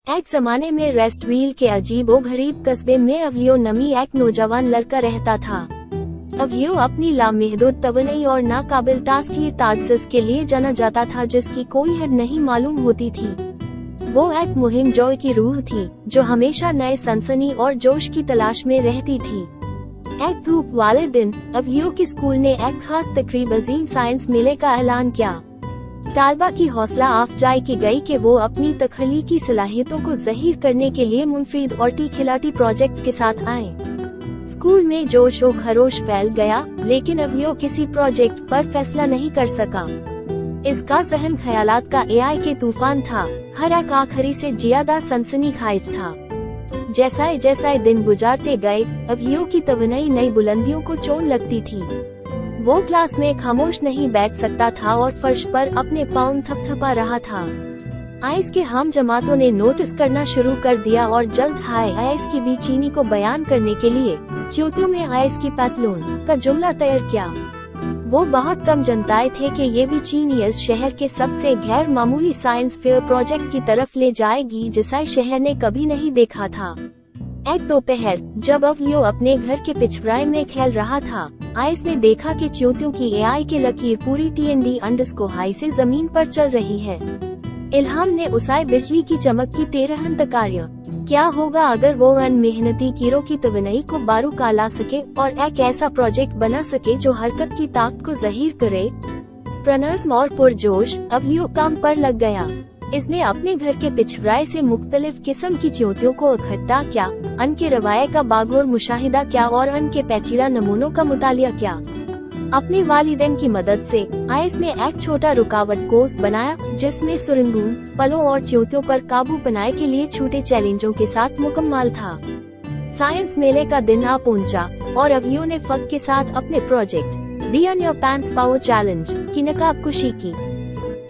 एक जमाने में रेस्टविल के अजीबोगरीब कस्बे में अवियो नमी एक नौजवान लड़का रहता था। अवियो अपनी लामहदूद तवन्नाई और नाकाबिल तास्कीर ताजस के लिए जाना जाता था, जिसकी कोई हद नहीं मालूम होती थी। वो एक मुहिम जोई की रूह थी जो हमेशा नए सनसनी और जोश की तलाश में रहती थी। एक धूप वाले दिन अवियो के स्कूल ने एक खास तकरीब अजीम साइंस मेले का ऐलान किया। तालबा की हौसला अफजाई की गई कि वो अपनी तख्लीकी सलाहियतों को ज़हीर करने के लिए मुनफरिद और खिलाटी प्रोजेक्ट्स के साथ आए। स्कूल में जोश और खरोश फैल गया, लेकिन अवियो किसी प्रोजेक्ट पर फैसला नहीं कर सका। इसका ज़हन ख्यालात का एआई के तूफान था। हर एक आखिरी से ज्यादा सनसनीखेज था। जैसा जैसा दिन गुजारते गए, अवियो की तवन्नाई नई बुलंदियों को चोन लगती थी। वो क्लास में खामोश नहीं बैठ सकता था और फर्श पर अपने पाँव थपथपा रहा था। आइस के हम जमातों ने नोटिस करना शुरू कर दिया और जल्द हाय आइस की बेचैनी को बयान करने के लिए च्योतियों में आइस की पैतलून का जुमला तैयार किया। वो बहुत कम जानते थे कि ये बेचैनी इस शहर के सबसे गैर मामूली साइंस फेयर प्रोजेक्ट की तरफ ले जाएगी जिसे शहर ने कभी नहीं देखा था। एक दोपहर जब अवियो अपने घर के पिछवाड़े में खेल रहा था, आइस ने देखा कि च्योतियों की एआई की लकीर पूरी TND_हाई से जमीन पर चल रही है। इल्हाम ने उसे बिजली की चमक की तेरहन तकारिया। क्या होगा अगर वो अन मेहनती कीरों की तवन्नाई को बारूका ला सके और एक ऐसा प्रोजेक्ट बना सके जो हरकत की ताकत को ज़हीर करे। प्रणस्म और पुरजोश अवियो काम पर लग गया। इसने अपने घर के पिछवाड़े से मुख्तलिफ किस्म की च्योतियों को इकट्ठा किया, उनके रवाये का बागौर मुशाहिदा किया और उनके पेचीदा नमूनों का मुतालिया किया। अपने वालिदैन की मदद से आइस ने एक छोटा रुकावट कोर्स बनाया जिसमें सुरंगों, पलों और च्योतियों पर काबू पाने के लिए छोटे चैलेंजों के साथ मुकम्मल था। साइंस मेले का दिन आ पहुंचा और अवियो ने फक के साथ अपने project the on your pants power challenge की नकाबकुशी की।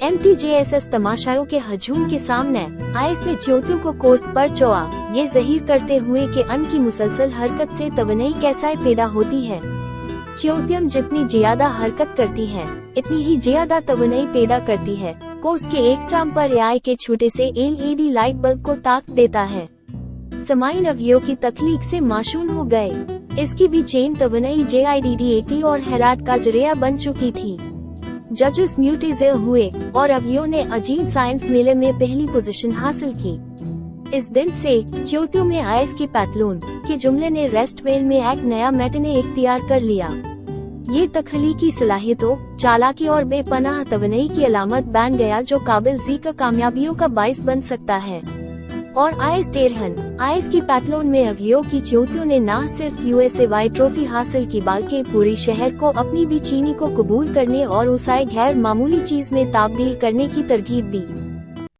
MTJSS तमाशाओं के हजूम के सामने आइस ने च्योतियों को कोर्स पर चोआ, ये ज़हीर करते हुए कि उनकी मुसलसल हरकत से तवन्नाई कैसे पैदा होती है। च्योतियाँ जितनी ज्यादा हरकत करती है, इतनी ही ज्यादा तवन्नाई पैदा करती है। कोर्स के एक ट्राम पर एआई के छोटे से LED लाइट बल्ब को ताक देता है। समाइन अवियो की तख्लीक से माशून हो गए। इसकी भी चेन तवन्नाई JIDDAT और हैरात का जरिया बन चुकी थी। जजेस म्यूटेज़र हुए और अवियो ने अजीब साइंस मेले में पहली पोजीशन हासिल की। इस दिन से च्योतियों में आइस की पैतलून के जुमले ने रेस्टविल में एक नया मैटने इख्तियार कर लिया। ये तख्लीकी सलाहियतों, चालाकी और बेपनाह तवन्नाई की अलामत बन गया जो काबिल ज़िक्र कामयाबियों का बाइस बन सकता है। और आइस टेरहन आइस की पैतलून में अवियो की च्योतियों ने न सिर्फ USAY ट्रॉफी हासिल की बल्कि पूरी शहर को अपनी बेचैनी को कबूल करने और उसे गैर मामूली चीज में तब्दील करने की तरगीब दी।